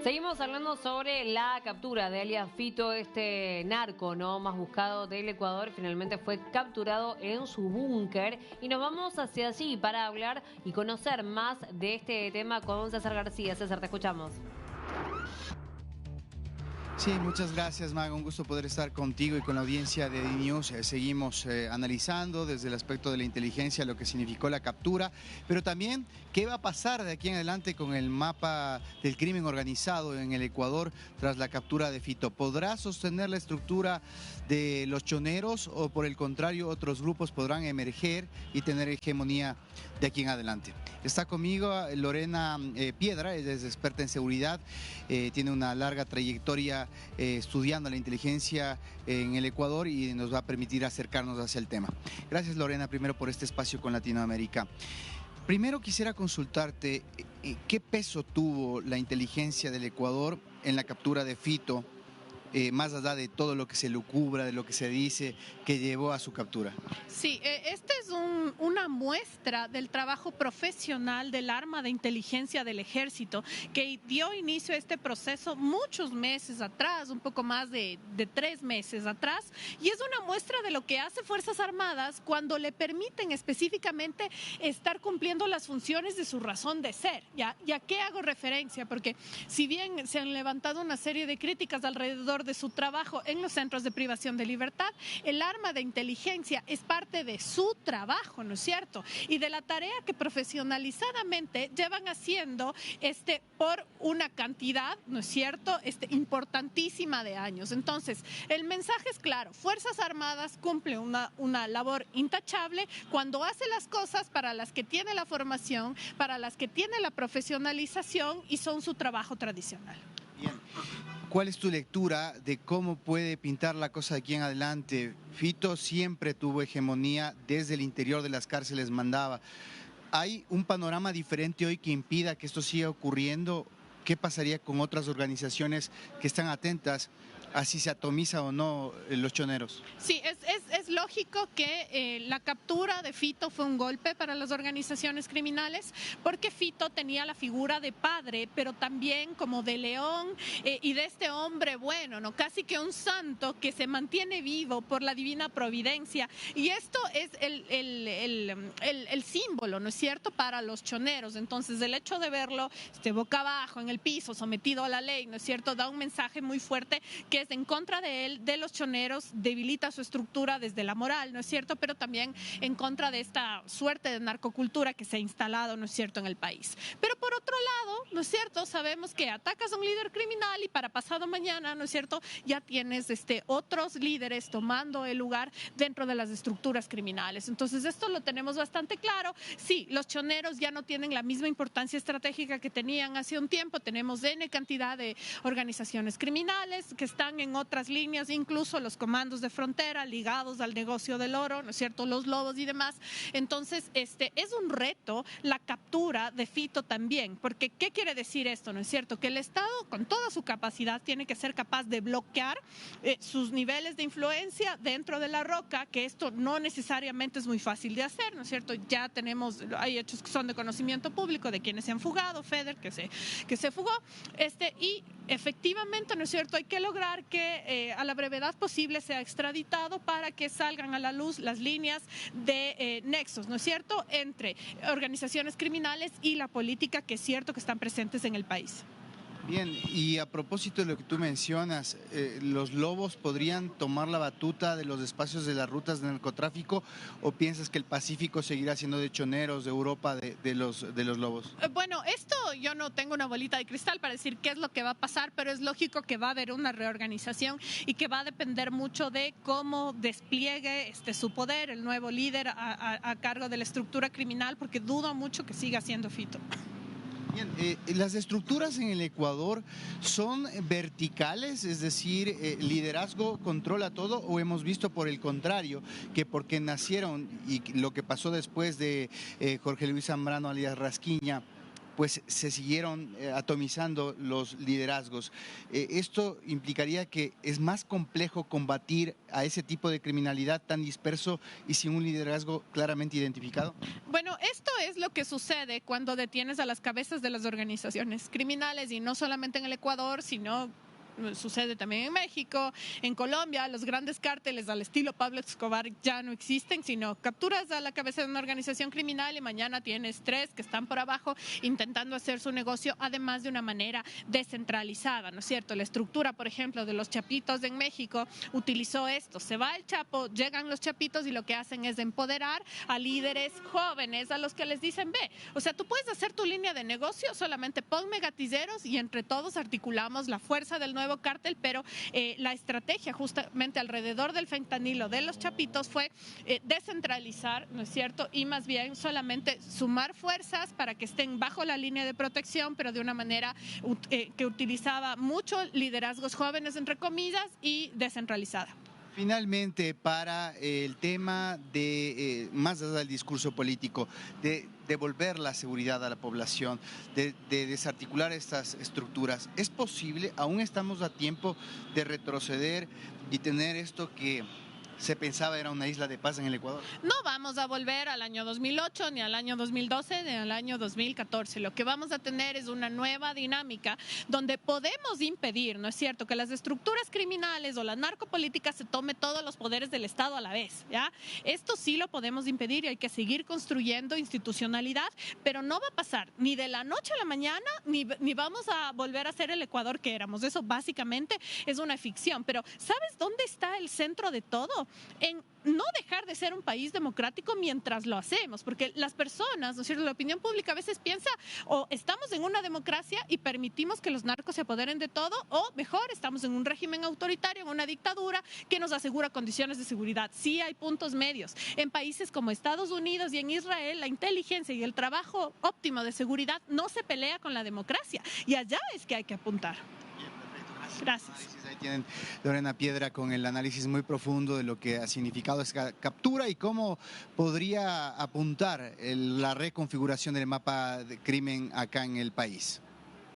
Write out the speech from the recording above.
Seguimos hablando sobre la captura de alias Fito, este narco, ¿no?, más buscado del Ecuador. Finalmente fue capturado en su búnker y nos vamos hacia allí para hablar y conocer más de este tema con César García. César, te escuchamos. Sí, muchas gracias, Maga. Un gusto poder estar contigo y con la audiencia de DNews. Seguimos analizando desde el aspecto de la inteligencia lo que significó la captura, pero también qué va a pasar de aquí en adelante con el mapa del crimen organizado en el Ecuador tras la captura de Fito. ¿Podrá sostener la estructura de los choneros o, por el contrario, otros grupos podrán emerger y tener hegemonía de aquí en adelante? Está conmigo Lorena Piedra, ella es experta en seguridad, tiene una larga trayectoria estudiando la inteligencia en el Ecuador y nos va a permitir acercarnos hacia el tema. Gracias, Lorena, primero por este espacio con Latinoamérica. Primero quisiera consultarte, ¿qué peso tuvo la inteligencia del Ecuador en la captura de Fito, más allá de todo lo que se lucubra, de lo que se dice que llevó a su captura? Sí, este es una muestra del trabajo profesional del arma de inteligencia del ejército que dio inicio a este proceso muchos meses atrás, un poco más de 3 meses atrás, y es una muestra de lo que hace Fuerzas Armadas cuando le permiten específicamente estar cumpliendo las funciones de su razón de ser. ¿Ya? ¿Y a qué hago referencia? Porque si bien se han levantado una serie de críticas alrededor de su trabajo en los centros de privación de libertad, el arma de inteligencia es parte de su trabajo, ¿no es cierto? Y de la tarea que profesionalizadamente llevan haciendo por una cantidad, ¿no es cierto?, importantísima de años. Entonces, el mensaje es claro: Fuerzas Armadas cumple una labor intachable cuando hace las cosas para las que tiene la formación, para las que tiene la profesionalización y son su trabajo tradicional. Bien. ¿Cuál es tu lectura de cómo puede pintar la cosa de aquí en adelante? Fito siempre tuvo hegemonía, desde el interior de las cárceles mandaba. ¿Hay un panorama diferente hoy que impida que esto siga ocurriendo? ¿Qué pasaría con otras organizaciones que están atentas a si se atomiza o no los choneros? Sí, es lógico que la captura de Fito fue un golpe para las organizaciones criminales, porque Fito tenía la figura de padre, pero también como de león y de este hombre bueno, ¿no?, casi que un santo que se mantiene vivo por la divina providencia. Y esto es el símbolo, ¿no es cierto?, para los choneros. Entonces, el hecho de verlo boca abajo en el piso, sometido a la ley, ¿no es cierto?, da un mensaje muy fuerte que es en contra de él, de los choneros, debilita su estructura desde la moral, ¿no es cierto?, pero también en contra de esta suerte de narcocultura que se ha instalado, ¿no es cierto?, en el país. Pero por otro lado, ¿no es cierto?, sabemos que atacas a un líder criminal y para pasado mañana, ¿no es cierto?, ya tienes otros líderes tomando el lugar dentro de las estructuras criminales. Entonces, esto lo tenemos bastante claro. Sí, los choneros ya no tienen la misma importancia estratégica que tenían hace un tiempo. Tenemos N cantidad de organizaciones criminales que están en otras líneas, incluso los comandos de frontera ligados al negocio del oro, ¿no es cierto?, los lobos y demás. Entonces, es un reto la captura de Fito también, porque ¿qué quiere decir esto?, ¿no es cierto?, que el Estado, con toda su capacidad, tiene que ser capaz de bloquear sus niveles de influencia dentro de la roca, que esto no necesariamente es muy fácil de hacer, ¿no es cierto? Ya hay hechos que son de conocimiento público de quienes se han fugado, Feder, que se fugó, y efectivamente, ¿no es cierto?, hay que lograr que a la brevedad posible sea extraditado para que salgan a la luz las líneas de nexos, ¿no es cierto?, entre organizaciones criminales y la política, que es cierto que están presentes en el país. Bien, y a propósito de lo que tú mencionas, ¿los lobos podrían tomar la batuta de los espacios de las rutas de narcotráfico o piensas que el Pacífico seguirá siendo de choneros, de Europa, de los lobos? Bueno, esto yo no tengo una bolita de cristal para decir qué es lo que va a pasar, pero es lógico que va a haber una reorganización y que va a depender mucho de cómo despliegue su poder el nuevo líder a cargo de la estructura criminal, porque dudo mucho que siga siendo Fito. Bien, las estructuras en el Ecuador son verticales, es decir, liderazgo controla todo, o hemos visto por el contrario, que porque nacieron y lo que pasó después de Jorge Luis Zambrano alias Rasquiña, pues se siguieron atomizando los liderazgos. ¿Esto implicaría que es más complejo combatir a ese tipo de criminalidad tan disperso y sin un liderazgo claramente identificado? Bueno, esto es lo que sucede cuando detienes a las cabezas de las organizaciones criminales, y no solamente en el Ecuador, sino sucede también en México, en Colombia. Los grandes cárteles al estilo Pablo Escobar ya no existen, sino capturas a la cabeza de una organización criminal y mañana tienes 3 que están por abajo intentando hacer su negocio, además de una manera descentralizada, ¿no es cierto? La estructura, por ejemplo, de los chapitos en México utilizó esto: se va el chapo, llegan los chapitos y lo que hacen es empoderar a líderes jóvenes a los que les dicen: ve, o sea, tú puedes hacer tu línea de negocio, solamente ponme gatilleros y entre todos articulamos la fuerza del nuevo cártel. Pero la estrategia justamente alrededor del fentanilo de los chapitos fue descentralizar, ¿no es cierto? Y más bien solamente sumar fuerzas para que estén bajo la línea de protección, pero de una manera que utilizaba mucho liderazgos jóvenes, entre comillas, y descentralizada. Finalmente, para el tema de, más allá del discurso político, de devolver la seguridad a la población, de desarticular estas estructuras, ¿es posible? ¿Aún estamos a tiempo de retroceder y tener esto que se pensaba era una isla de paz en el Ecuador? No vamos a volver al año 2008, ni al año 2012, ni al año 2014. Lo que vamos a tener es una nueva dinámica donde podemos impedir, ¿no es cierto?, que las estructuras criminales o la narcopolítica se tome todos los poderes del Estado a la vez, ¿ya? Esto sí lo podemos impedir y hay que seguir construyendo institucionalidad, pero no va a pasar ni de la noche a la mañana, ni vamos a volver a ser el Ecuador que éramos. Eso básicamente es una ficción. Pero ¿sabes dónde está el centro de todo? En no dejar de ser un país democrático mientras lo hacemos, porque las personas, ¿no es cierto?, la opinión pública a veces piensa: o estamos en una democracia y permitimos que los narcos se apoderen de todo, o mejor, estamos en un régimen autoritario, en una dictadura que nos asegura condiciones de seguridad. Sí hay puntos medios. En países como Estados Unidos y en Israel, la inteligencia y el trabajo óptimo de seguridad no se pelea con la democracia, y allá es que hay que apuntar. Gracias. Ahí tienen Lorena Piedra con el análisis muy profundo de lo que ha significado esta captura y cómo podría apuntar la reconfiguración del mapa de crimen acá en el país.